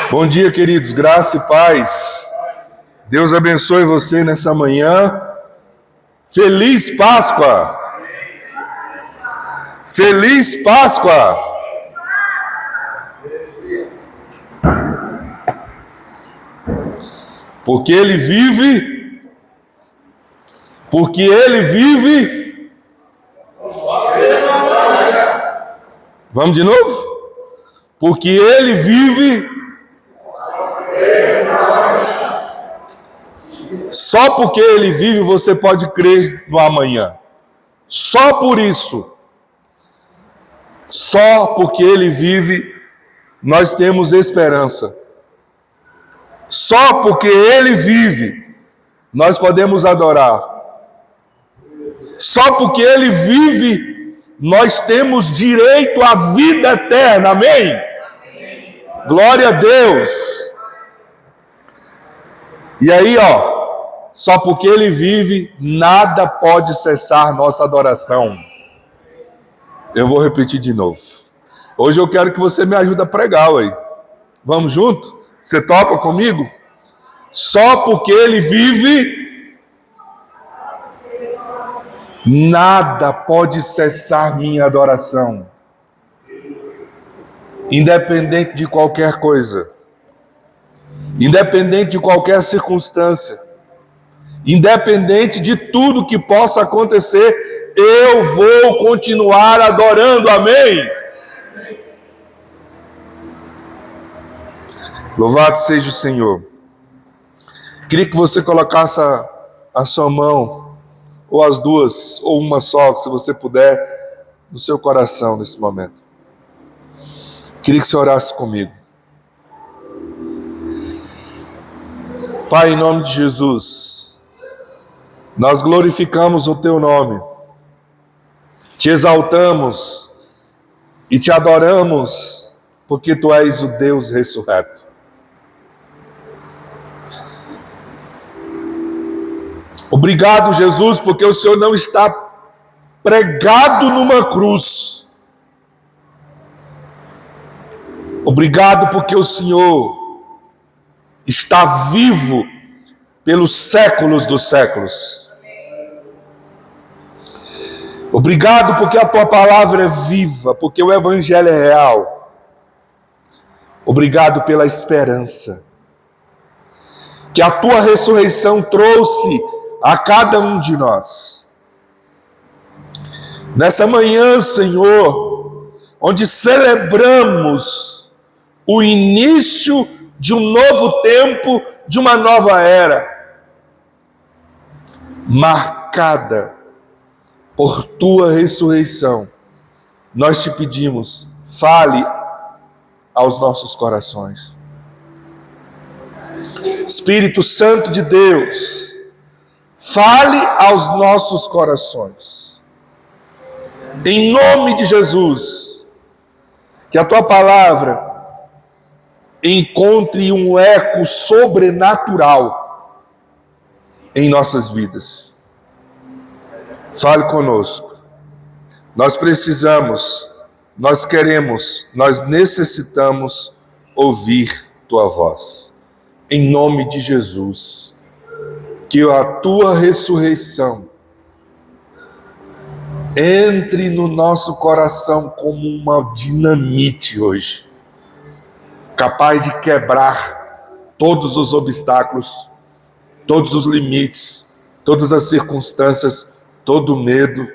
Bom dia, queridos, graça e paz. Deus abençoe você nessa manhã. Feliz Páscoa! Feliz Páscoa! Porque Ele vive, Vamos de novo? Porque Ele vive. Só porque Ele vive, você pode crer no amanhã. Só por isso. Só porque Ele vive, nós temos esperança. Só porque Ele vive, nós podemos adorar. Só porque Ele vive, nós temos direito à vida eterna. Amém? Glória a Deus. E aí, só porque Ele vive, nada pode cessar nossa adoração. Eu vou repetir de novo. Hoje eu quero que você me ajude a pregar, aí. Vamos junto? Você topa comigo? Só porque Ele vive, nada pode cessar minha adoração. Independente de qualquer coisa. Independente de qualquer circunstância. Independente de tudo que possa acontecer, eu vou continuar adorando. Amém? Louvado seja o Senhor. Queria que você colocasse a sua mão, ou as duas, ou uma só, se você puder, no seu coração nesse momento. Queria que você orasse comigo. Pai, em nome de Jesus, nós glorificamos o Teu nome, te exaltamos e te adoramos, porque Tu és o Deus ressurreto. Obrigado, Jesus, porque o Senhor não está pregado numa cruz. Obrigado porque o Senhor está vivo pelos séculos dos séculos. Obrigado porque a Tua palavra é viva, porque o Evangelho é real. Obrigado pela esperança que a Tua ressurreição trouxe a cada um de nós. Nessa manhã, Senhor, onde celebramos o início de um novo tempo, de uma nova era, marcada por Tua ressurreição, nós te pedimos, fale aos nossos corações. Espírito Santo de Deus, fale aos nossos corações. Em nome de Jesus, que a Tua palavra encontre um eco sobrenatural em nossas vidas. Fale conosco. Nós precisamos, nós queremos, nós necessitamos ouvir Tua voz. Em nome de Jesus, que a Tua ressurreição entre no nosso coração como uma dinamite hoje, capaz de quebrar todos os obstáculos, todos os limites, todas as circunstâncias, todo medo,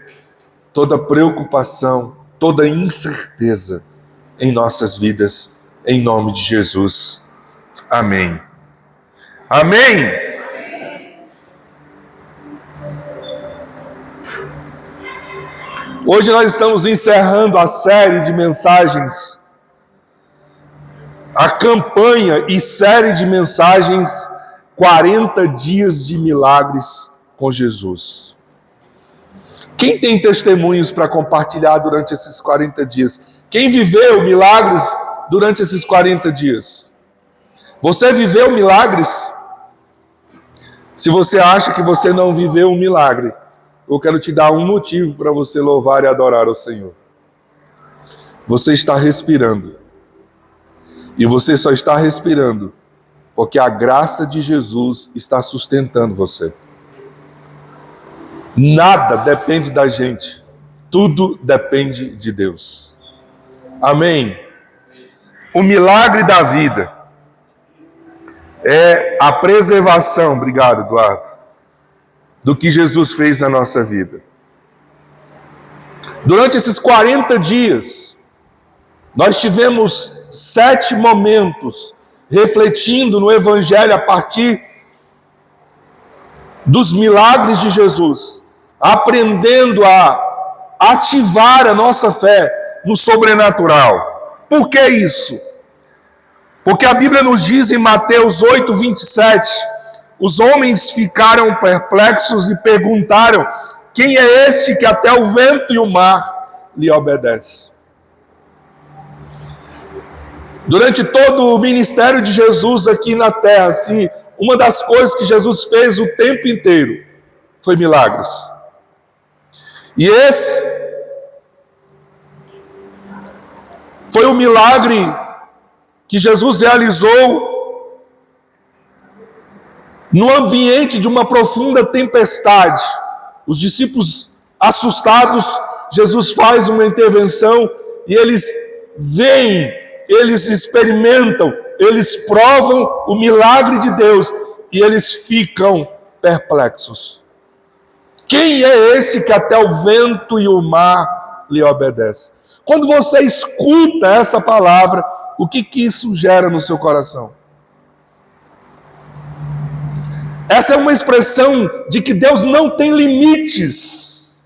toda preocupação, toda incerteza em nossas vidas, em nome de Jesus. Amém. Amém. Hoje nós estamos encerrando a série de mensagens, a campanha e série de mensagens 40 dias de milagres com Jesus. Quem tem testemunhos para compartilhar durante esses 40 dias? Quem viveu milagres durante esses 40 dias? Você viveu milagres? Se você acha que você não viveu um milagre, eu quero te dar um motivo para você louvar e adorar o Senhor. Você está respirando. E você só está respirando porque a graça de Jesus está sustentando você. Nada depende da gente. Tudo depende de Deus. Amém? O milagre da vida é a preservação, obrigado, Eduardo, do que Jesus fez na nossa vida. Durante esses 40 dias, nós tivemos 7 momentos refletindo no Evangelho a partir dos milagres de Jesus, aprendendo a ativar a nossa fé no sobrenatural. Por que isso? Porque a Bíblia nos diz em Mateus 8:27, os homens ficaram perplexos e perguntaram: quem é este que até o vento e o mar lhe obedecem? Durante todo o ministério de Jesus aqui na terra, assim, uma das coisas que Jesus fez o tempo inteiro foi milagres. E esse foi o milagre que Jesus realizou no ambiente de uma profunda tempestade. Os discípulos assustados, Jesus faz uma intervenção e eles veem, eles experimentam, eles provam o milagre de Deus e eles ficam perplexos. Quem é esse que até o vento e o mar lhe obedecem? Quando você escuta essa palavra, o que isso gera no seu coração? Essa é uma expressão de que Deus não tem limites,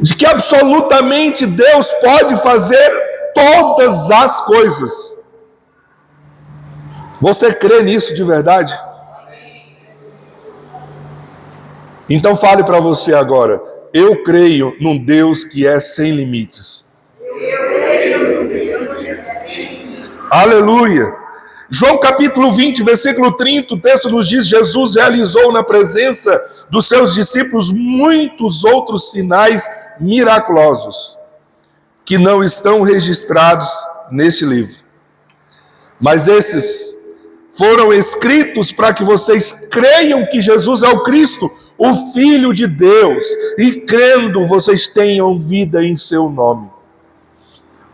de que absolutamente Deus pode fazer todas as coisas. Você crê nisso de verdade? Então fale para você agora: eu creio num Deus que é sem limites. Aleluia! João capítulo 20, versículo 30, o texto nos diz: Jesus realizou na presença dos seus discípulos muitos outros sinais miraculosos, que não estão registrados neste livro. Mas esses foram escritos para que vocês creiam que Jesus é o Cristo, o Filho de Deus, e crendo vocês tenham vida em seu nome.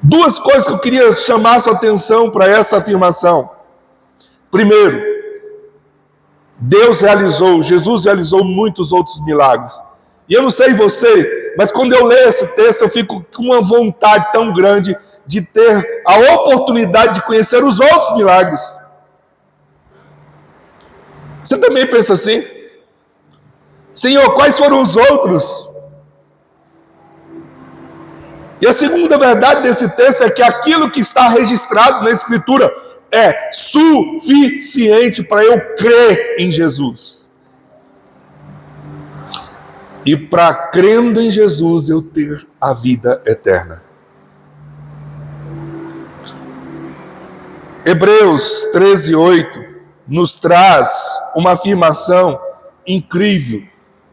Duas coisas que eu queria chamar a sua atenção para essa afirmação. Primeiro, Jesus realizou muitos outros milagres. E eu não sei você, mas quando eu leio esse texto, eu fico com uma vontade tão grande de ter a oportunidade de conhecer os outros milagres. Você também pensa assim? Senhor, quais foram os outros? E a segunda verdade desse texto é que aquilo que está registrado na Escritura é suficiente para eu crer em Jesus. E para crendo em Jesus eu ter a vida eterna. Hebreus 13:8 nos traz uma afirmação incrível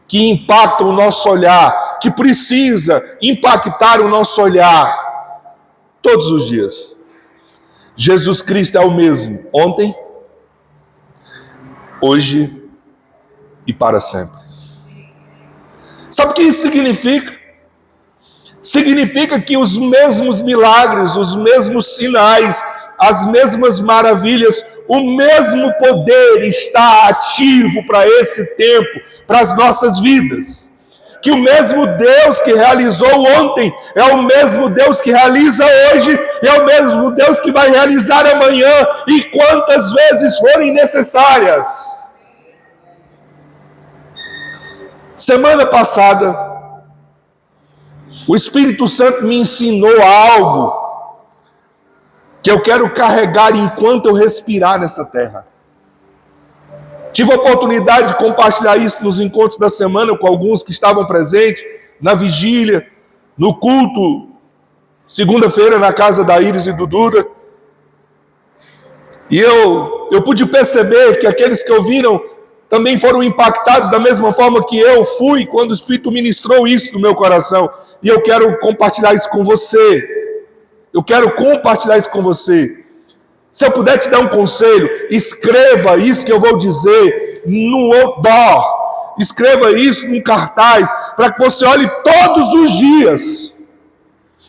que impacta o nosso olhar, que precisa impactar o nosso olhar todos os dias. Jesus Cristo é o mesmo ontem, hoje e para sempre. Sabe o que isso significa? Significa que os mesmos milagres, os mesmos sinais, as mesmas maravilhas, o mesmo poder está ativo para esse tempo, para as nossas vidas. Que o mesmo Deus que realizou ontem é o mesmo Deus que realiza hoje, é o mesmo Deus que vai realizar amanhã e quantas vezes forem necessárias. Semana passada, o Espírito Santo me ensinou algo que eu quero carregar enquanto eu respirar nessa terra. Tive a oportunidade de compartilhar isso nos encontros da semana com alguns que estavam presentes, na vigília, no culto, segunda-feira na casa da Iris e do Duda. E eu pude perceber que aqueles que ouviram também foram impactados da mesma forma que eu fui quando o Espírito ministrou isso no meu coração. E eu quero compartilhar isso com você. Eu quero compartilhar isso com você. Se eu puder te dar um conselho, escreva isso que eu vou dizer no outdoor. Escreva isso num cartaz, para que você olhe todos os dias.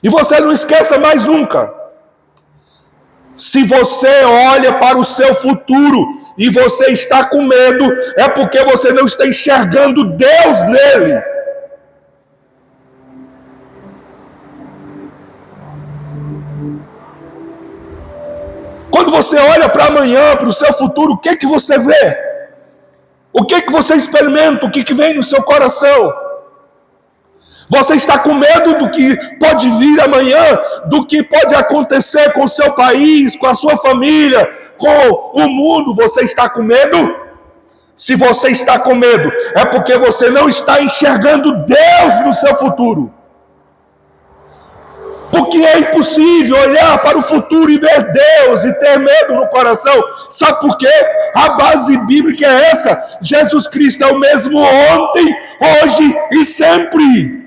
E você não esqueça mais nunca. Se você olha para o seu futuro e você está com medo, é porque você não está enxergando Deus nele. Quando você olha para amanhã, para o seu futuro, o que que você vê? O que que você experimenta? O que que vem no seu coração? Você está com medo do que pode vir amanhã, do que pode acontecer com o seu país, com a sua família, com o mundo? Você está com medo? Se você está com medo, é porque você não está enxergando Deus no seu futuro. Porque é impossível olhar para o futuro e ver Deus e ter medo no coração. Sabe por quê? A base bíblica é essa. Jesus Cristo é o mesmo ontem, hoje e sempre.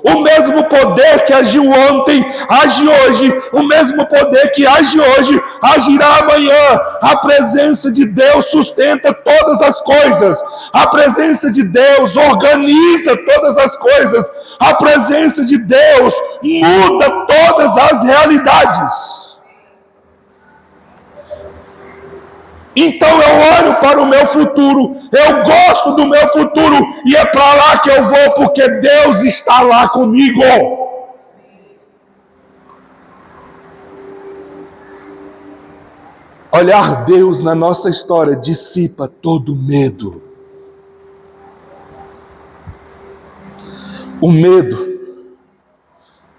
O mesmo poder que agiu ontem, age hoje. O mesmo poder que age hoje, agirá amanhã. A presença de Deus sustenta todas as coisas. A presença de Deus organiza todas as coisas. A presença de Deus muda todas as realidades. Então eu olho para o meu futuro, eu gosto do meu futuro, e é para lá que eu vou, porque Deus está lá comigo. Olhar Deus na nossa história dissipa todo medo. O medo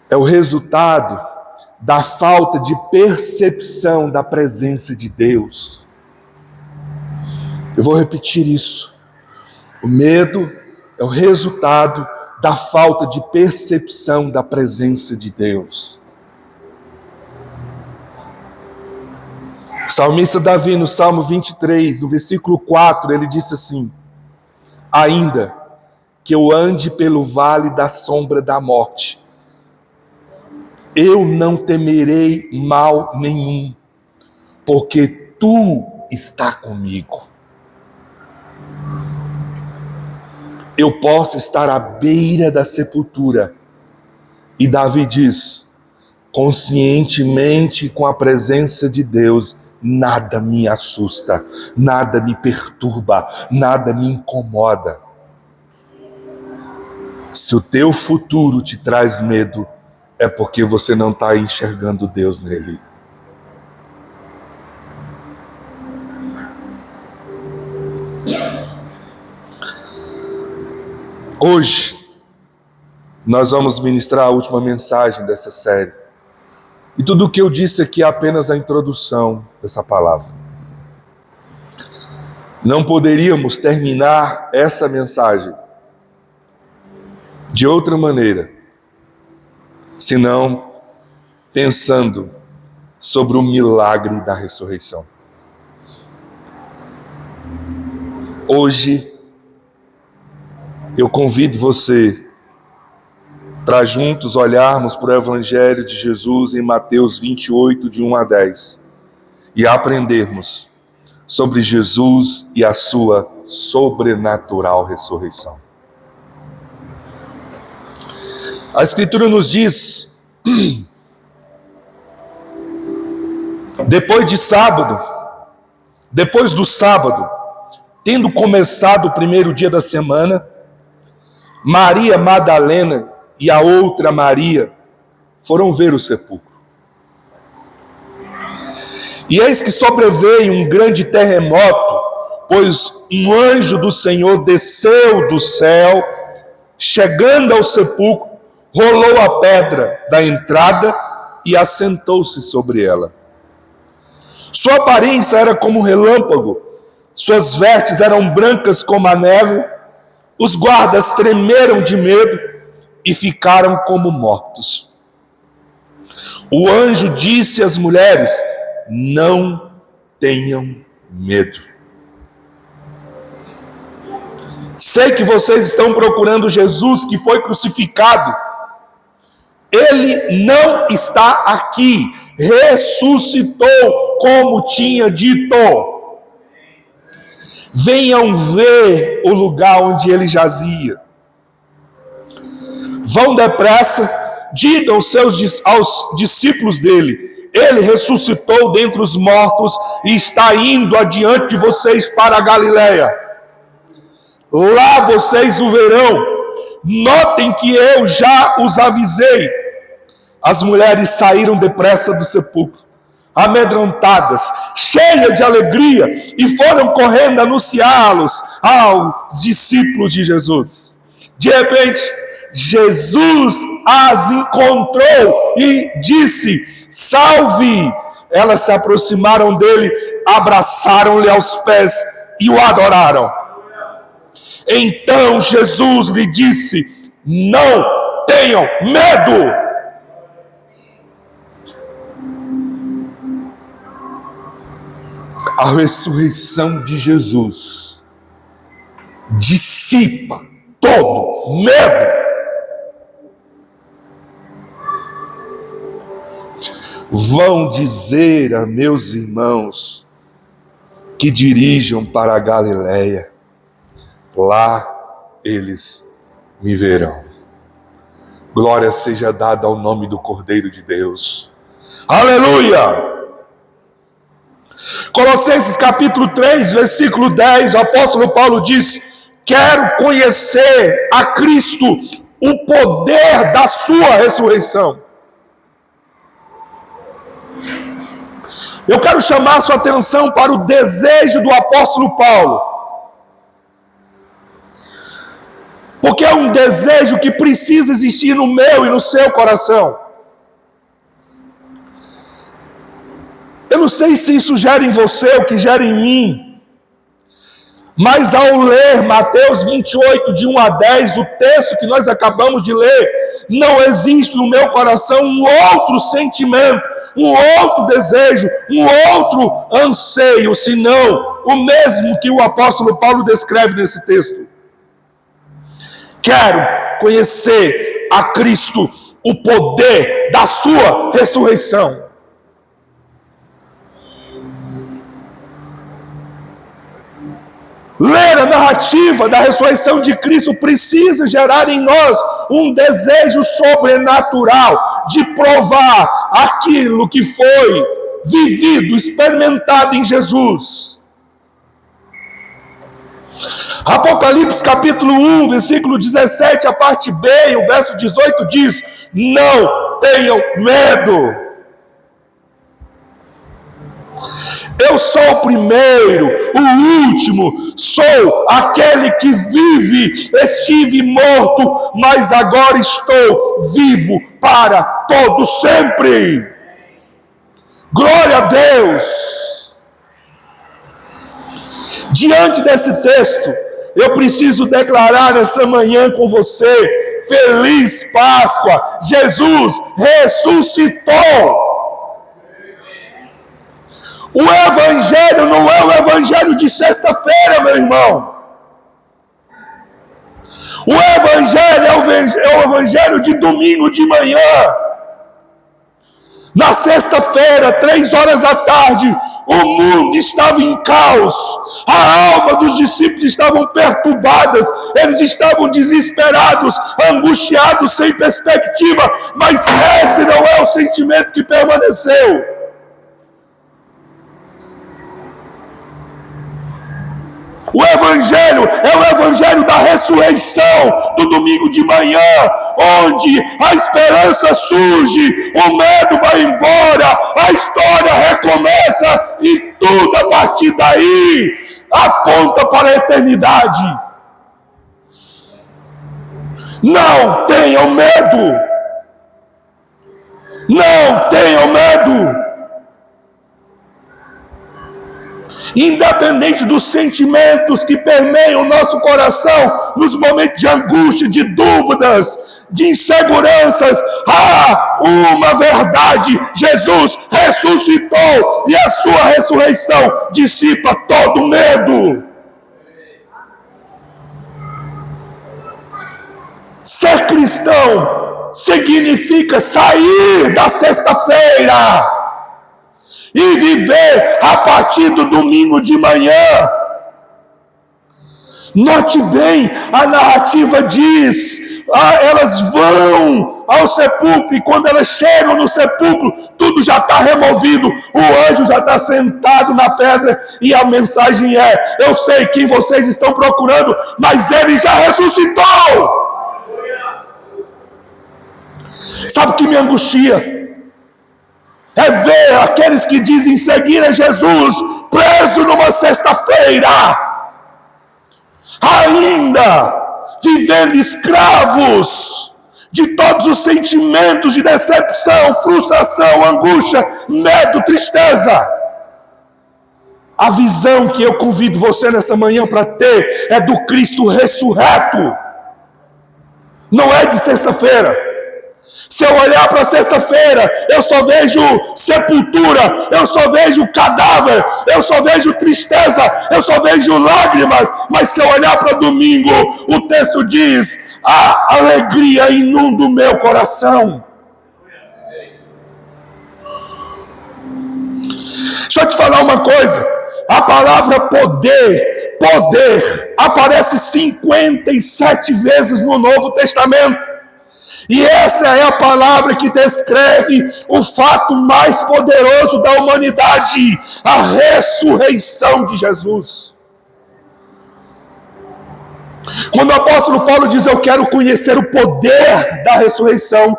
é o resultado da falta de percepção da presença de Deus. Eu vou repetir isso. O medo é o resultado da falta de percepção da presença de Deus. O salmista Davi, no Salmo 23, no versículo 4, ele disse assim: ainda que eu ande pelo vale da sombra da morte, eu não temerei mal nenhum, porque tu está comigo. Eu posso estar à beira da sepultura. E Davi diz, conscientemente com a presença de Deus, nada me assusta, nada me perturba, nada me incomoda. Se o teu futuro te traz medo, é porque você não está enxergando Deus nele. Hoje, nós vamos ministrar a última mensagem dessa série. E tudo o que eu disse aqui é apenas a introdução dessa palavra. Não poderíamos terminar essa mensagem de outra maneira, senão pensando sobre o milagre da ressurreição. Hoje, eu convido você para juntos olharmos para o Evangelho de Jesus em Mateus 28, de 1 a 10, e aprendermos sobre Jesus e a sua sobrenatural ressurreição. A Escritura nos diz, depois do sábado, tendo começado o primeiro dia da semana, Maria Madalena e a outra Maria foram ver o sepulcro. E eis que sobreveio um grande terremoto, pois um anjo do Senhor desceu do céu, chegando ao sepulcro, rolou a pedra da entrada e assentou-se sobre ela. Sua aparência era como um relâmpago, suas vestes eram brancas como a neve. Os guardas tremeram de medo e ficaram como mortos. O anjo disse às mulheres: não tenham medo. Sei que vocês estão procurando Jesus que foi crucificado. Ele não está aqui. Ressuscitou, como tinha dito. Venham ver o lugar onde ele jazia. Vão depressa, digam aos discípulos dele: ele ressuscitou dentre os mortos e está indo adiante de vocês para a Galileia. Lá vocês o verão. Notem que eu já os avisei. As mulheres saíram depressa do sepulcro, amedrontadas, cheias de alegria, e foram correndo anunciá-los aos discípulos de Jesus. De repente, Jesus as encontrou e disse: salve! Elas se aproximaram dele, abraçaram-lhe aos pés e o adoraram. Então Jesus lhe disse: não tenham medo. A ressurreição de Jesus dissipa todo medo. Vão dizer a meus irmãos que dirijam para a Galileia. Lá eles me verão. Glória seja dada ao nome do Cordeiro de Deus. Aleluia! Colossenses capítulo 3, versículo 10, o apóstolo Paulo diz: quero conhecer a Cristo, o poder da sua ressurreição. Eu quero chamar a sua atenção para o desejo do apóstolo Paulo, porque é um desejo que precisa existir no meu e no seu coração. Eu não sei se isso gera em você o que gera em mim, mas ao ler Mateus 28, de 1 a 10, o texto que nós acabamos de ler, não existe no meu coração um outro sentimento, um outro desejo, um outro anseio, senão o mesmo que o apóstolo Paulo descreve nesse texto. Quero conhecer a Cristo, o poder da sua ressurreição. Ler a narrativa da ressurreição de Cristo precisa gerar em nós um desejo sobrenatural de provar aquilo que foi vivido, experimentado em Jesus. Apocalipse capítulo 1, versículo 17, a parte B, o verso 18 diz: não tenham medo. Eu sou o primeiro, o último, sou aquele que vive. Estive morto, mas agora estou vivo para todo sempre. Glória a Deus. Diante desse texto, eu preciso declarar nessa manhã com você: feliz Páscoa! Jesus ressuscitou! O evangelho não é o evangelho de sexta-feira, meu irmão. O evangelho é o evangelho de domingo de manhã. Na sexta-feira, 3 da tarde, o mundo estava em caos. A alma dos discípulos estavam perturbadas. Eles estavam desesperados, angustiados, sem perspectiva. Mas esse não é o sentimento que permaneceu. O evangelho é o evangelho da ressurreição do domingo de manhã, onde a esperança surge, o medo vai embora, a história recomeça e tudo a partir daí aponta para a eternidade. Não tenham medo. Não tenham medo. Independente dos sentimentos que permeiam o nosso coração, nos momentos de angústia, de dúvidas, de inseguranças, há uma verdade: Jesus ressuscitou e a sua ressurreição dissipa todo medo. Ser cristão significa sair da sexta-feira e viver a partir do domingo de manhã. Note bem, a narrativa diz, elas vão ao sepulcro, e quando elas chegam no sepulcro, tudo já está removido, o anjo já está sentado na pedra, e a mensagem é: eu sei quem vocês estão procurando, mas ele já ressuscitou. Sabe o que me angustia? É ver aqueles que dizem seguir a Jesus preso numa sexta-feira, ainda vivendo escravos de todos os sentimentos de decepção, frustração, angústia, medo, tristeza. A visão que eu convido você nessa manhã para ter é do Cristo ressurreto, não é de sexta-feira. Se eu olhar para sexta-feira, eu só vejo sepultura, eu só vejo cadáver, eu só vejo tristeza, eu só vejo lágrimas. Mas se eu olhar para domingo, o texto diz: a alegria inunda o meu coração. Deixa eu te falar uma coisa: a palavra poder aparece 57 vezes no Novo Testamento. E essa é a palavra que descreve o fato mais poderoso da humanidade: a ressurreição de Jesus. Quando o apóstolo Paulo diz: eu quero conhecer o poder da ressurreição,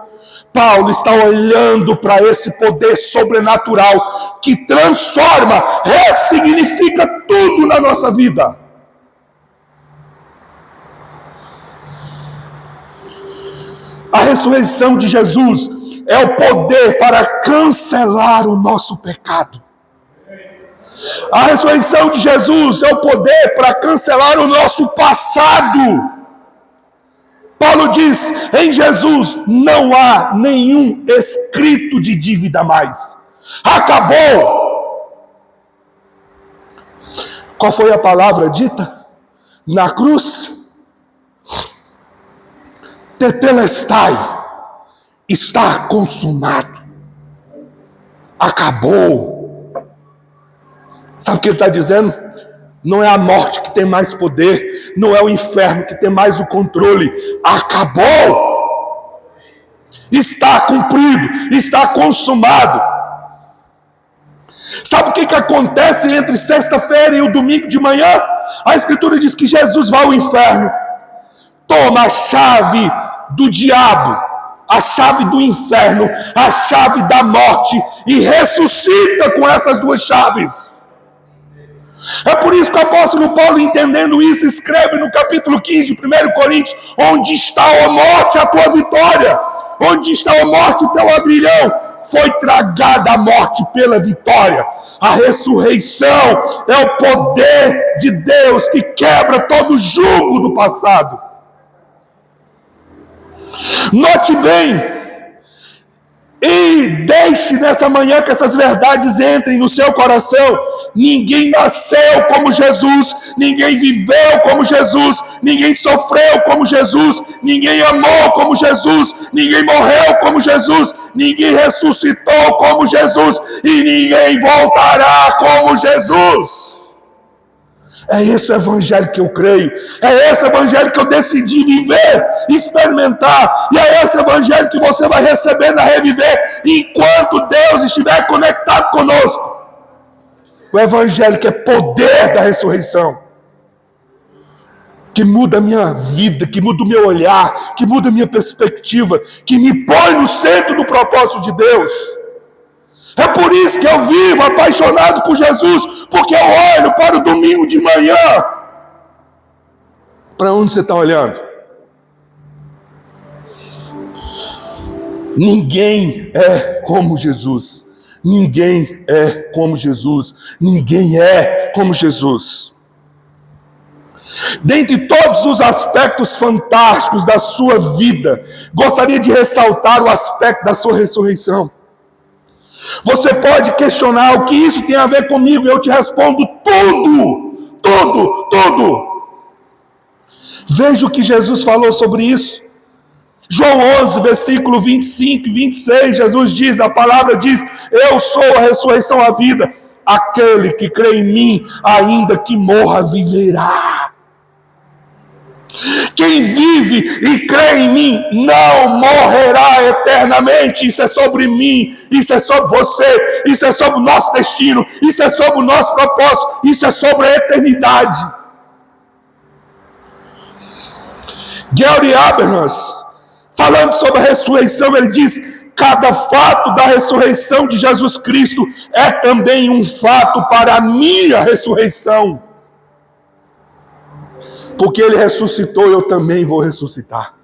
Paulo está olhando para esse poder sobrenatural que transforma, ressignifica tudo na nossa vida. A ressurreição de Jesus é o poder para cancelar o nosso pecado. A ressurreição de Jesus é o poder para cancelar o nosso passado. Paulo diz: em Jesus não há nenhum escrito de dívida mais. Acabou. Qual foi a palavra dita na cruz? Tetelestai, está consumado, acabou. Sabe o que ele está dizendo? Não é a morte que tem mais poder, não é o inferno que tem mais o controle. Acabou, está cumprido, está consumado. Sabe o que acontece entre sexta-feira e o domingo de manhã? A Escritura diz que Jesus vai ao inferno, toma a chave do diabo, a chave do inferno, a chave da morte, e ressuscita com essas duas chaves. É por isso que o apóstolo Paulo, entendendo isso, escreve no capítulo 15 de 1 Coríntios: onde está a morte, a tua vitória? Onde está a morte, o teu aguilhão? Foi tragada a morte pela vitória. A ressurreição é o poder de Deus que quebra todo o jugo do passado. Note bem, e deixe nessa manhã que essas verdades entrem no seu coração. Ninguém nasceu como Jesus, ninguém viveu como Jesus, ninguém sofreu como Jesus, ninguém amou como Jesus, ninguém morreu como Jesus, ninguém ressuscitou como Jesus, e ninguém voltará como Jesus. É esse o evangelho que eu creio, é esse evangelho que eu decidi viver, experimentar, e é esse evangelho que você vai receber na Reviver enquanto Deus estiver conectado conosco. O evangelho que é poder da ressurreição, que muda a minha vida, que muda o meu olhar, que muda a minha perspectiva, que me põe no centro do propósito de Deus. É por isso que eu vivo apaixonado por Jesus, porque eu olho para o domingo de manhã. Para onde você está olhando? Ninguém é como Jesus. Ninguém é como Jesus. Ninguém é como Jesus. Dentre todos os aspectos fantásticos da sua vida, gostaria de ressaltar o aspecto da sua ressurreição. Você pode questionar o que isso tem a ver comigo, eu te respondo tudo, tudo, tudo. Veja o que Jesus falou sobre isso. João 11, versículo 25 e 26, Jesus diz, a palavra diz, eu sou a ressurreição e a vida. Aquele que crê em mim, ainda que morra, viverá. Quem vive e crê em mim não morrerá eternamente. Isso é sobre mim, isso é sobre você, isso é sobre o nosso destino, isso é sobre o nosso propósito, isso é sobre a eternidade. Gary Habermas, falando sobre a ressurreição, ele diz: cada fato da ressurreição de Jesus Cristo é também um fato para a minha ressurreição. Porque ele ressuscitou, eu também vou ressuscitar.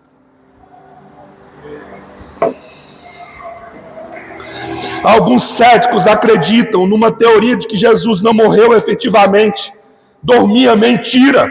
Alguns céticos acreditam numa teoria de que Jesus não morreu efetivamente, dormia. Mentira.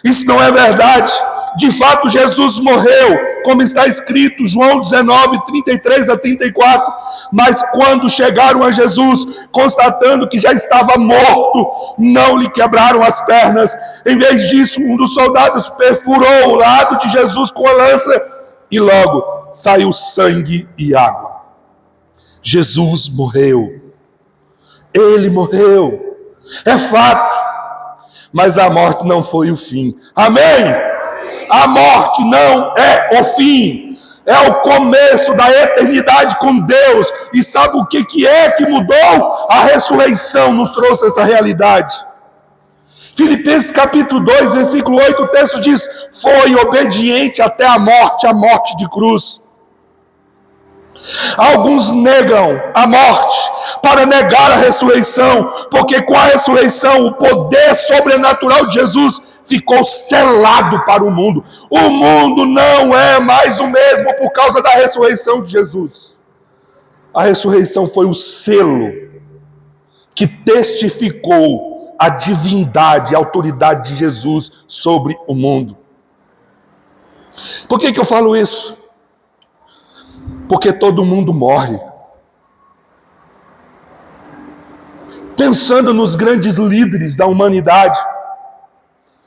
Isso não é verdade. De fato, Jesus morreu, como está escrito, João 19, 33 a 34. Mas quando chegaram a Jesus, constatando que já estava morto, não lhe quebraram as pernas. Em vez disso, um dos soldados perfurou o lado de Jesus com a lança e logo saiu sangue e água. Jesus morreu. Ele morreu. É fato. Mas a morte não foi o fim. Amém? A morte não é o fim, é o começo da eternidade com Deus. E sabe o que é que mudou? A ressurreição nos trouxe essa realidade. Filipenses capítulo 2, versículo 8, o texto diz: foi obediente até a morte de cruz. Alguns negam a morte para negar a ressurreição, porque com a ressurreição o poder sobrenatural de Jesus ficou selado para o mundo. O mundo não é mais o mesmo por causa da ressurreição de Jesus. A ressurreição foi o selo que testificou a divindade, a autoridade de Jesus sobre o mundo. Por que eu falo isso? Porque todo mundo morre. Pensando nos grandes líderes da humanidade,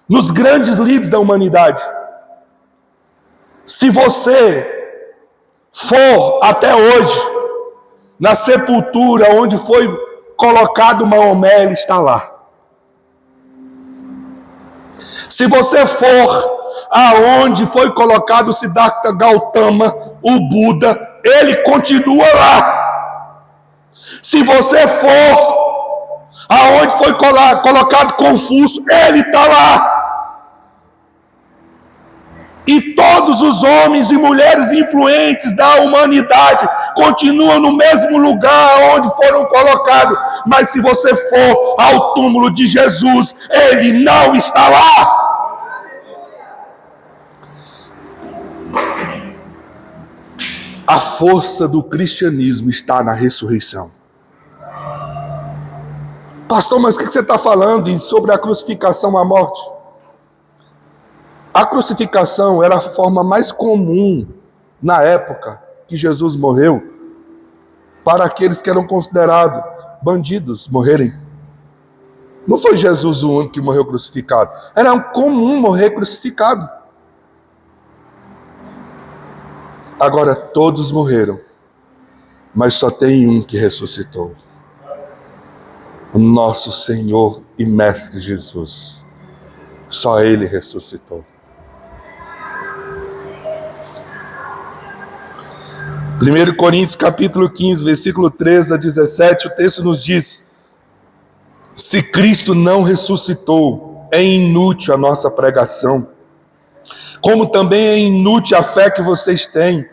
nos grandes líderes da humanidade. Se você for até hoje na sepultura onde foi colocado Maomé, ele está lá. Se você for aonde foi colocado Siddhartha Gautama, o Buda, ele continua lá. Se você for aonde foi colocado Confúcio, ele está lá. E todos os homens e mulheres influentes da humanidade continuam no mesmo lugar onde foram colocados. Mas se você for ao túmulo de Jesus, ele não está lá. A força do cristianismo está na ressurreição. Pastor, mas o que você está falando sobre a crucificação, a morte? A crucificação era a forma mais comum na época que Jesus morreu para aqueles que eram considerados bandidos morrerem. Não foi Jesus o único que morreu crucificado. Era comum morrer crucificado. Agora todos morreram, mas só tem um que ressuscitou. O nosso Senhor e Mestre Jesus. Só Ele ressuscitou. 1 Coríntios capítulo 15, versículo 13 a 17, o texto nos diz: se Cristo não ressuscitou, é inútil a nossa pregação, como também é inútil a fé que vocês têm,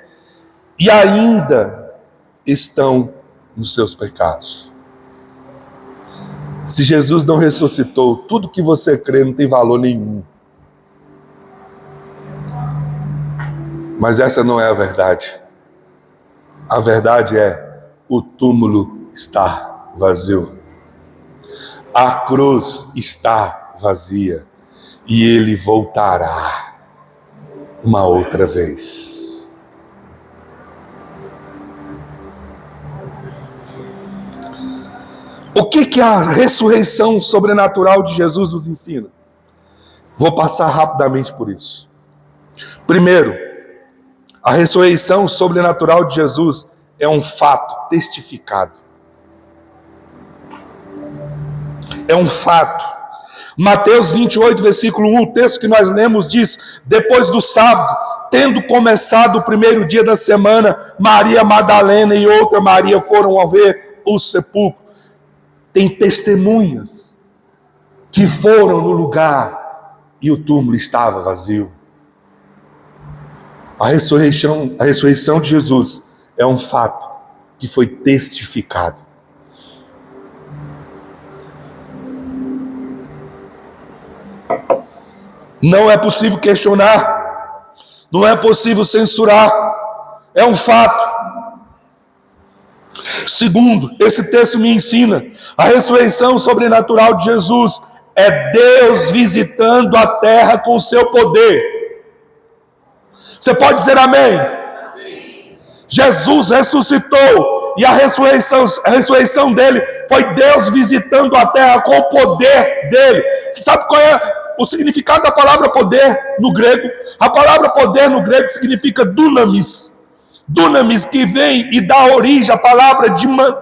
e ainda estão nos seus pecados. Se Jesus não ressuscitou, tudo que você crê não tem valor nenhum. Mas essa não é a verdade. A verdade é: o túmulo está vazio. A cruz está vazia. E ele voltará uma outra vez. O que a ressurreição sobrenatural de Jesus nos ensina? Vou passar rapidamente por isso. Primeiro, a ressurreição sobrenatural de Jesus é um fato testificado. É um fato. Mateus 28, versículo 1, o texto que nós lemos diz: depois do sábado, tendo começado o primeiro dia da semana, Maria Madalena e outra Maria foram a ver o sepulcro. Tem testemunhas que foram no lugar e o túmulo estava vazio. A ressurreição de Jesus é um fato que foi testificado. Não é possível questionar, não é possível censurar, é um fato. Segundo, esse texto me ensina, a ressurreição sobrenatural de Jesus é Deus visitando a terra com o seu poder. Você pode dizer amém? Jesus ressuscitou e a ressurreição dele foi Deus visitando a terra com o poder dele. Você sabe qual é o significado da palavra poder no grego? A palavra poder no grego significa dunamis. Dunamis, que vem e dá origem à palavra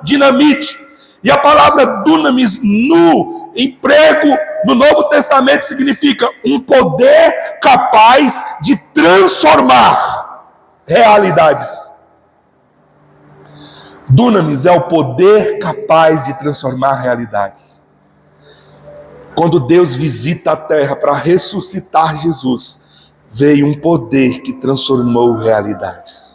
dinamite. E a palavra dunamis no emprego no Novo Testamento significa um poder capaz de transformar realidades. Dunamis é o poder capaz de transformar realidades. Quando Deus visita a terra para ressuscitar Jesus, veio um poder que transformou realidades.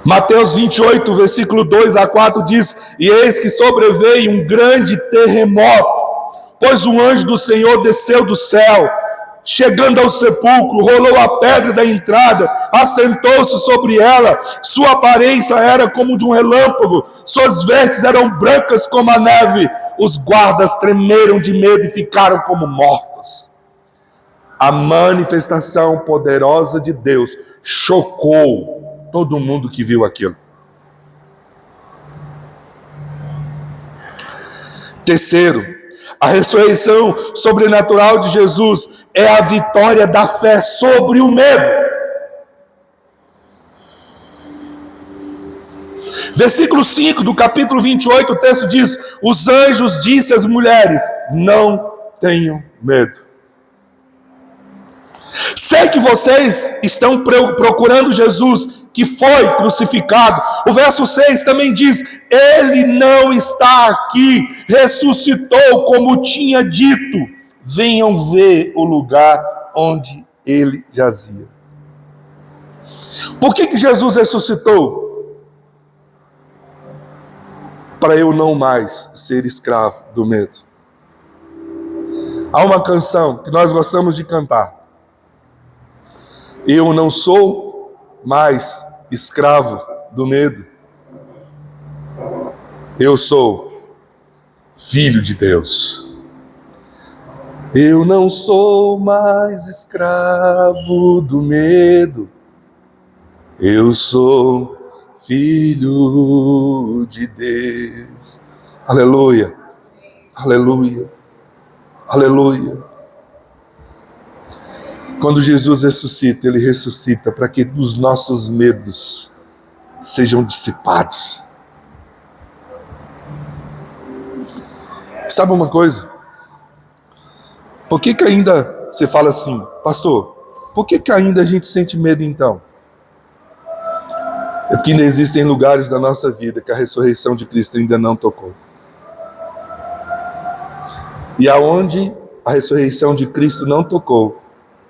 Mateus 28, versículo 2 a 4 diz: e eis que sobreveio um grande terremoto, pois o anjo do Senhor desceu do céu, chegando ao sepulcro, rolou a pedra da entrada, assentou-se sobre ela, sua aparência era como de um relâmpago, suas vestes eram brancas como a neve, os guardas tremeram de medo e ficaram como mortos. A manifestação poderosa de Deus chocou todo mundo que viu aquilo. Terceiro, a ressurreição sobrenatural de Jesus é a vitória da fé sobre o medo. Versículo 5 do capítulo 28, o texto diz: os anjos disse às mulheres: não tenham medo. Sei que vocês estão procurando Jesus, que foi crucificado. O verso 6 também diz: ele não está aqui, ressuscitou como tinha dito. Venham ver o lugar onde ele jazia. Por que Jesus ressuscitou? Para eu não mais ser escravo do medo. Há uma canção que nós gostamos de cantar: eu não sou mais escravo do medo. Eu sou filho de Deus. Eu não sou mais escravo do medo. Eu sou filho de Deus. Aleluia. Aleluia. Aleluia. Quando Jesus ressuscita, ele ressuscita para que os nossos medos sejam dissipados. Sabe uma coisa? Por que ainda você fala assim, pastor, por que ainda a gente sente medo então? É porque ainda existem lugares da nossa vida que a ressurreição de Cristo ainda não tocou. E aonde a ressurreição de Cristo não tocou,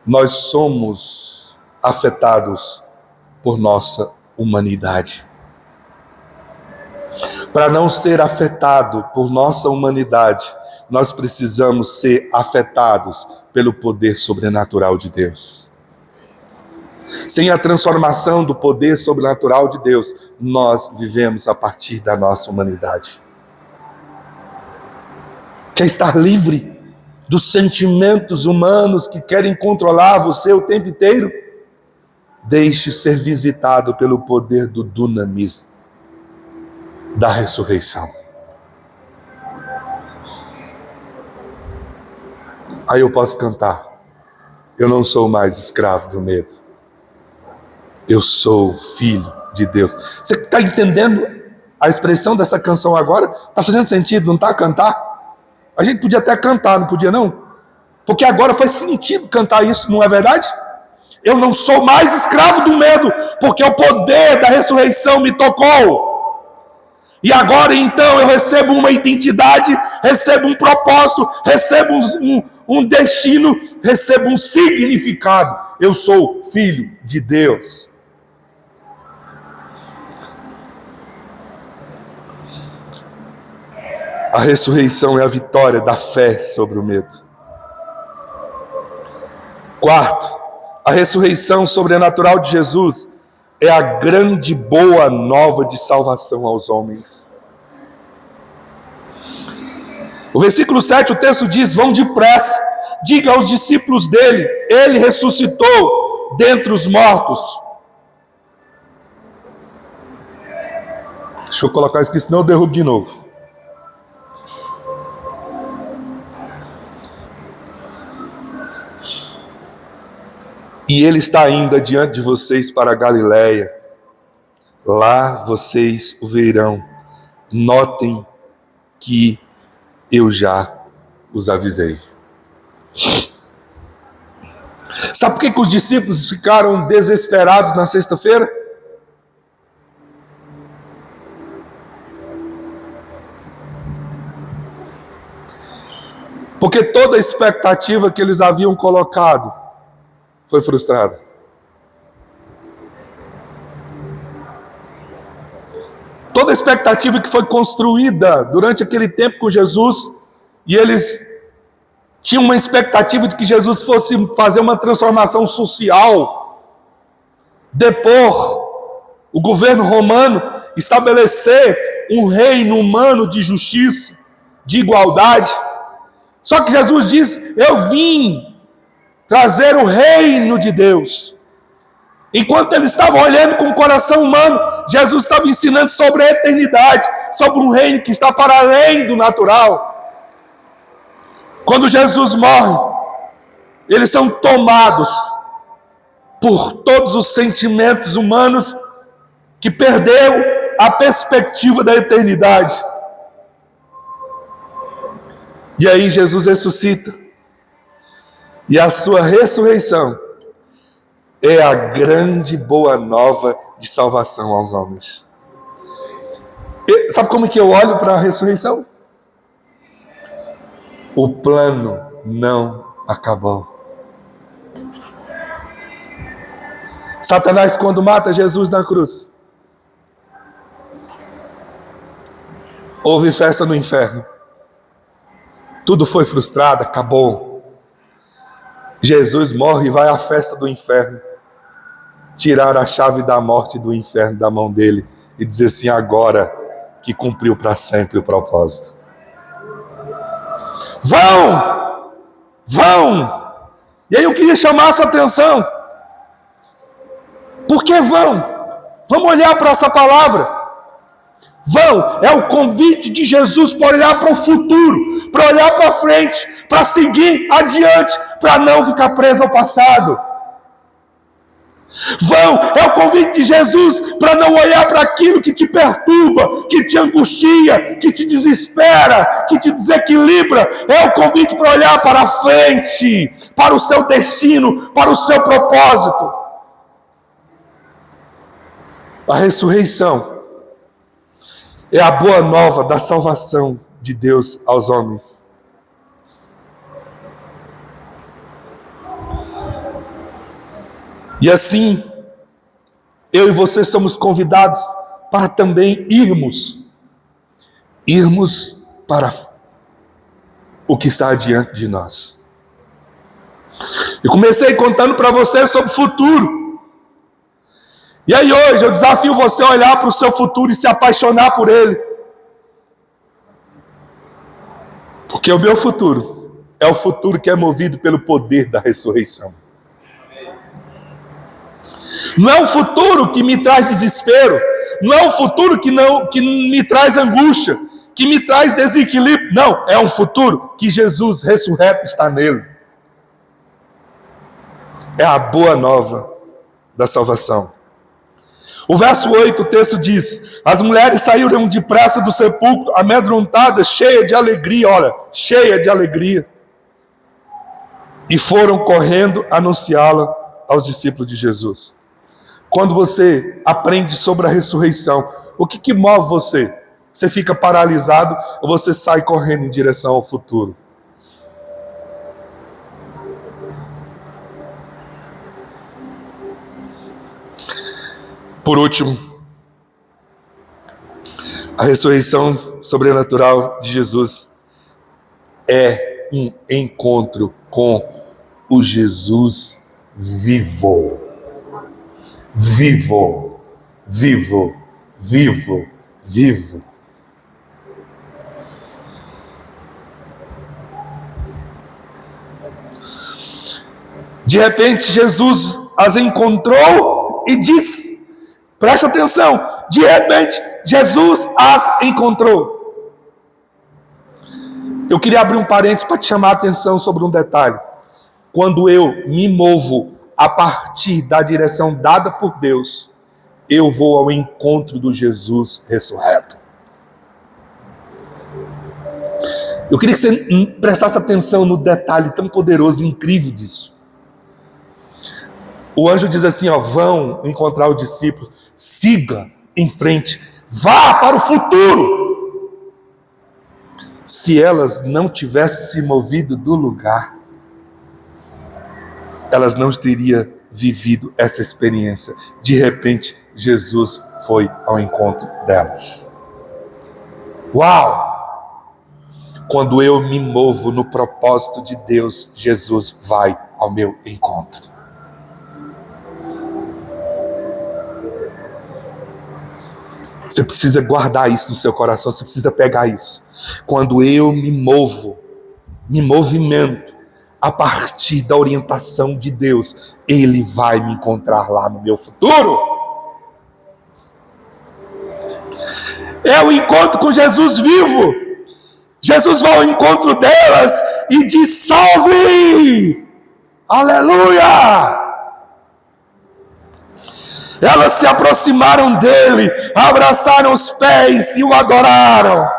nós somos afetados por nossa humanidade. Para não ser afetado por nossa humanidade, nós precisamos ser afetados pelo poder sobrenatural de Deus. Sem a transformação do poder sobrenatural de Deus, nós vivemos a partir da nossa humanidade. Quer estar livre dos sentimentos humanos que querem controlar você o tempo inteiro? Deixe ser visitado pelo poder do dunamis, da ressurreição. Aí eu posso cantar: eu não sou mais escravo do medo, eu sou filho de Deus. Você está entendendo a expressão dessa canção agora? Está fazendo sentido, não está? Cantar? A gente podia até cantar, não podia não? Porque agora faz sentido cantar isso, não é verdade? Eu não sou mais escravo do medo, porque o poder da ressurreição me tocou. E agora então eu recebo uma identidade, recebo um propósito, recebo um destino, recebo um significado. Eu sou filho de Deus. A ressurreição é a vitória da fé sobre o medo. Quarto, a ressurreição sobrenatural de Jesus é a grande boa nova de salvação aos homens. O versículo 7, o texto diz: vão depressa, diga aos discípulos dele, ele ressuscitou dentre os mortos. Deixa eu colocar isso aqui, senão eu derrubo de novo. E ele está indo adiante de vocês para a Galileia. Lá vocês o verão. Notem que eu já os avisei. Sabe por que os discípulos ficaram desesperados na sexta-feira? Porque toda a expectativa que eles haviam colocado foi frustrada. Toda a expectativa que foi construída durante aquele tempo com Jesus, e eles tinham uma expectativa de que Jesus fosse fazer uma transformação social, depor o governo romano, estabelecer um reino humano de justiça, de igualdade. Só que Jesus diz: eu vim trazer o reino de Deus. Enquanto eles estavam olhando com o coração humano, Jesus estava ensinando sobre a eternidade, sobre um reino que está para além do natural. Quando Jesus morre, eles são tomados por todos os sentimentos humanos que perderam a perspectiva da eternidade. E aí Jesus ressuscita. E a sua ressurreição é a grande boa nova de salvação aos homens. E sabe como que eu olho para a ressurreição? O plano não acabou. Satanás, quando mata Jesus na cruz, houve festa no inferno. Tudo foi frustrado, acabou. Jesus morre e vai à festa do inferno, tirar a chave da morte e do inferno da mão dele e dizer assim: agora que cumpriu para sempre o propósito. Vão! E aí eu queria chamar essa atenção. Por que vão? Vamos olhar para essa palavra. Vão é o convite de Jesus para olhar para o futuro, para olhar para frente, para seguir adiante, para não ficar preso ao passado. Vão é o convite de Jesus para não olhar para aquilo que te perturba, que te angustia, que te desespera, que te desequilibra. É o convite para olhar para frente, para o seu destino, para o seu propósito. A ressurreição é a boa nova da salvação de Deus aos homens. E assim, eu e você somos convidados para também irmos para o que está adiante de nós. Eu comecei contando para você sobre o futuro, E aí hoje eu desafio você a olhar para o seu futuro e se apaixonar por ele. Porque o meu futuro é o futuro que é movido pelo poder da ressurreição. Não é um futuro que me traz desespero, não é um futuro que me traz angústia, que me traz desequilíbrio. Não, é um futuro que Jesus ressurreto está nele. É a boa nova da salvação. O verso 8, o texto diz: as mulheres saíram depressa do sepulcro, amedrontadas, cheias de alegria, olha, cheia de alegria, e foram correndo anunciá-la aos discípulos de Jesus. Quando você aprende sobre a ressurreição, o que move você? Você fica paralisado ou você sai correndo em direção ao futuro? Por último, a ressurreição sobrenatural de Jesus é um encontro com o Jesus vivo. Vivo, vivo, vivo, vivo. De repente, Jesus as encontrou e disse, preste atenção, de repente, Jesus as encontrou. Eu queria abrir um parênteses para te chamar a atenção sobre um detalhe. Quando eu me movo a partir da direção dada por Deus, eu vou ao encontro do Jesus ressurreto. Eu queria que você prestasse atenção no detalhe tão poderoso e incrível disso. O anjo diz assim, vão encontrar os discípulos, siga em frente, vá para o futuro. Se elas não tivessem se movido do lugar, elas não teriam vivido essa experiência. De repente, Jesus foi ao encontro delas. Uau! Quando eu me movo no propósito de Deus, Jesus vai ao meu encontro. Você precisa guardar isso no seu coração, você precisa pegar isso. Quando eu me movimento a partir da orientação de Deus, Ele vai me encontrar lá no meu futuro. É o encontro com Jesus vivo. Jesus vai ao encontro delas e diz, salve! Aleluia! Elas se aproximaram dele, abraçaram os pés e o adoraram.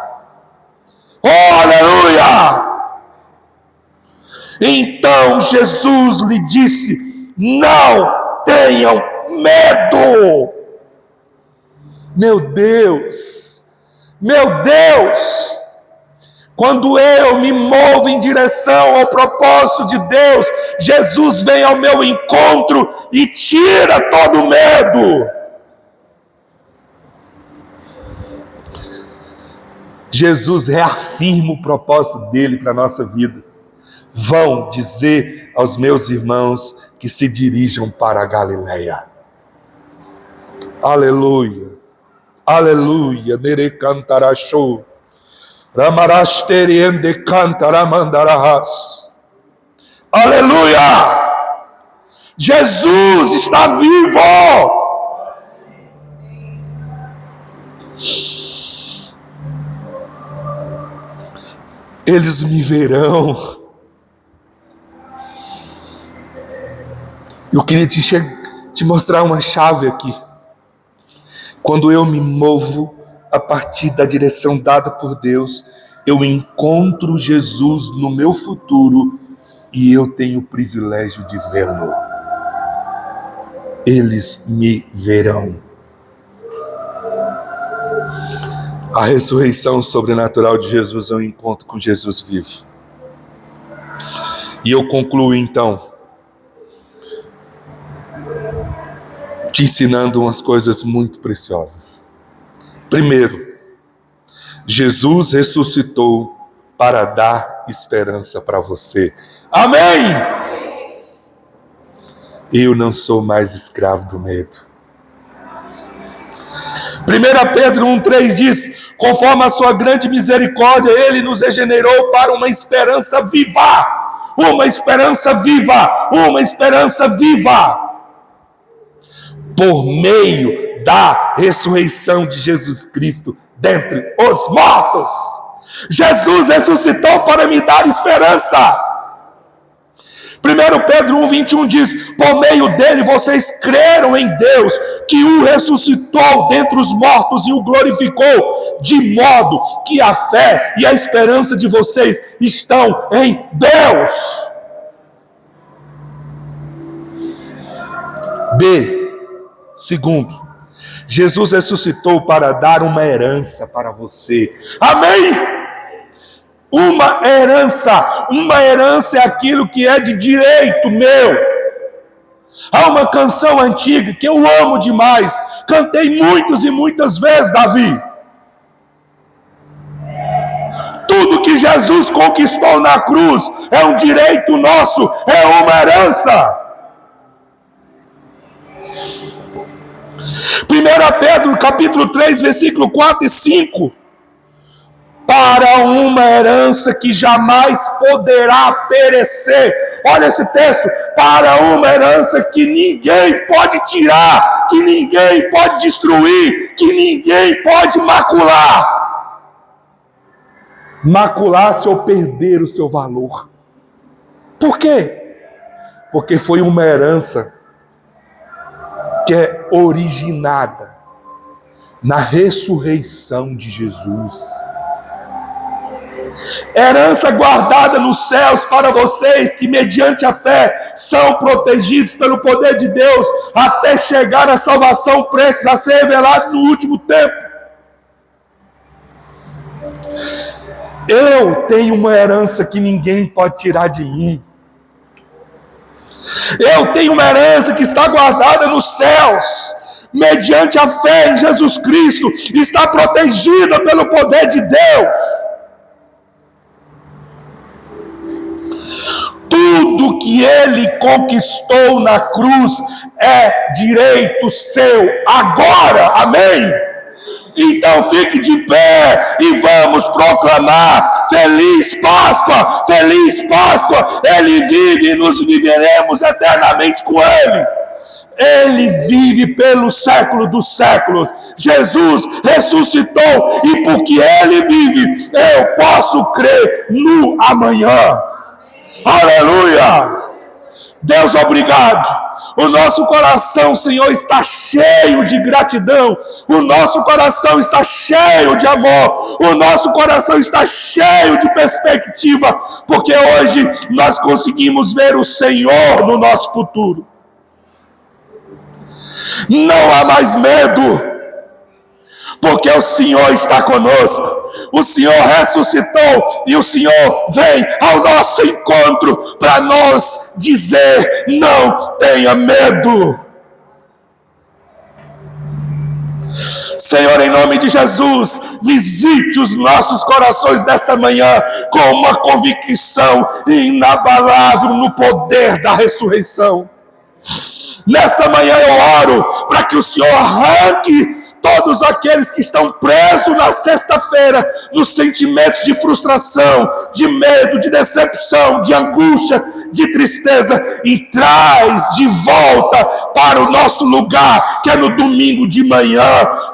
Oh, aleluia! Então Jesus lhe disse, não tenham medo. Meu Deus! Quando eu me movo em direção ao propósito de Deus, Jesus vem ao meu encontro e tira todo o medo. Jesus reafirma o propósito dele para a nossa vida. Vão dizer aos meus irmãos que se dirijam para a Galileia. Aleluia, aleluia, nere cantarachou. Ramarasteriende cantaramandarahas. Aleluia! Jesus está vivo! Eles me verão. Eu queria te mostrar uma chave aqui. Quando eu me movo a partir da direção dada por Deus, eu encontro Jesus no meu futuro e eu tenho o privilégio de vê-lo. Eles me verão. A ressurreição sobrenatural de Jesus é um encontro com Jesus vivo. E eu concluo então, te ensinando umas coisas muito preciosas. Primeiro, Jesus ressuscitou para dar esperança para você. Amém? Eu não sou mais escravo do medo. 1 Pedro 1,3 diz: conforme a sua grande misericórdia, Ele nos regenerou para uma esperança viva. Uma esperança viva, uma esperança viva, por meio da ressurreição de Jesus Cristo dentre os mortos. Jesus ressuscitou para me dar esperança. 1 Pedro 1,21 diz: por meio dele vocês creram em Deus, que o ressuscitou dentre os mortos e o glorificou, de modo que a fé e a esperança de vocês estão em Deus. Segundo, Jesus ressuscitou para dar uma herança para você. Amém? Uma herança é aquilo que é de direito meu. Há uma canção antiga que eu amo demais, cantei muitas e muitas vezes, Davi. Tudo que Jesus conquistou na cruz é um direito nosso, é uma herança. 1 Pedro capítulo 3, versículo 4 e 5. Para uma herança que jamais poderá perecer. Olha esse texto. Para uma herança que ninguém pode tirar, que ninguém pode destruir, que ninguém pode macular. Macular-se ou perder o seu valor. Por quê? Porque foi uma herança que é originada na ressurreição de Jesus. Herança guardada nos céus para vocês que mediante a fé são protegidos pelo poder de Deus até chegar à salvação prestes a ser revelada no último tempo. Eu tenho uma herança que ninguém pode tirar de mim. Eu tenho uma herança que está guardada nos céus, mediante a fé em Jesus Cristo, está protegida pelo poder de Deus. Tudo que Ele conquistou na cruz é direito seu agora, amém? Então fique de pé e vamos proclamar: Feliz Páscoa, Feliz Páscoa, Ele vive e nos viveremos eternamente com Ele. Ele vive pelo século dos séculos. Jesus ressuscitou e porque Ele vive, eu posso crer no amanhã. Aleluia! Deus, obrigado. O nosso coração, Senhor, está cheio de gratidão. O nosso coração está cheio de amor. O nosso coração está cheio de perspectiva, porque hoje nós conseguimos ver o Senhor no nosso futuro. Não há mais medo, porque o Senhor está conosco. O Senhor ressuscitou e o Senhor vem ao nosso encontro para nos dizer: não tenha medo. Senhor, em nome de Jesus, visite os nossos corações nessa manhã com uma convicção inabalável no poder da ressurreição. Nessa manhã eu oro para que o Senhor arranque todos aqueles que estão presos na sexta-feira nos sentimentos de frustração, de medo, de decepção, de angústia, de tristeza, e traz de volta para o nosso lugar, que é no domingo de manhã,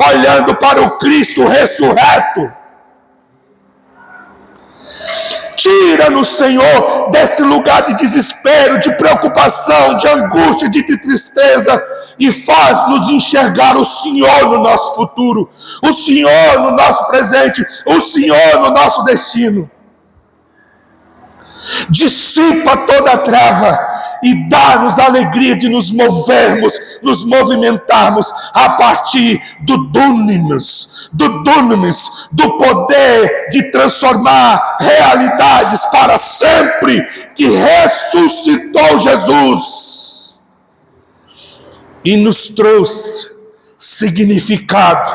olhando para o Cristo ressurreto. Tira-nos, Senhor, desse lugar de desespero, de preocupação, de angústia, de tristeza, e faz-nos enxergar o Senhor no nosso futuro, o Senhor no nosso presente, o Senhor no nosso destino. Dissipa toda a treva e dá-nos a alegria de nos movermos, nos movimentarmos a partir do dunamis, do poder de transformar realidades para sempre, que ressuscitou Jesus e nos trouxe significado,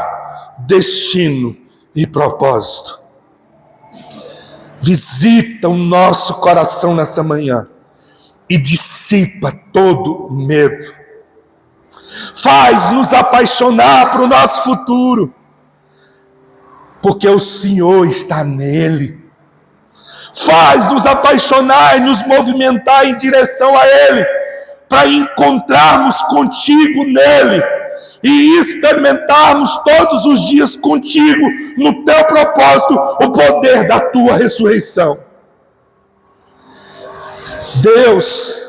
destino e propósito. Visita o nosso coração nessa manhã e dissipa todo medo. Faz-nos apaixonar para o nosso futuro, porque o Senhor está nele. Faz-nos apaixonar e nos movimentar em direção a Ele, para encontrarmos contigo nele e experimentarmos todos os dias contigo, no teu propósito, o poder da tua ressurreição. Deus,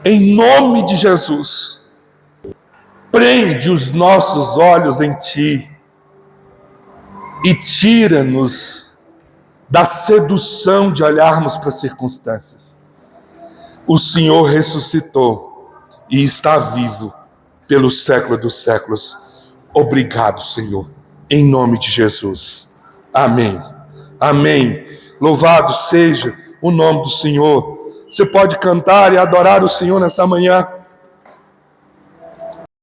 em nome de Jesus, prende os nossos olhos em ti e tira-nos da sedução de olharmos para as circunstâncias. O Senhor ressuscitou e está vivo pelo século dos séculos. Obrigado, Senhor, em nome de Jesus. Amém. Amém. Louvado seja o nome do Senhor. Você pode cantar e adorar o Senhor nessa manhã.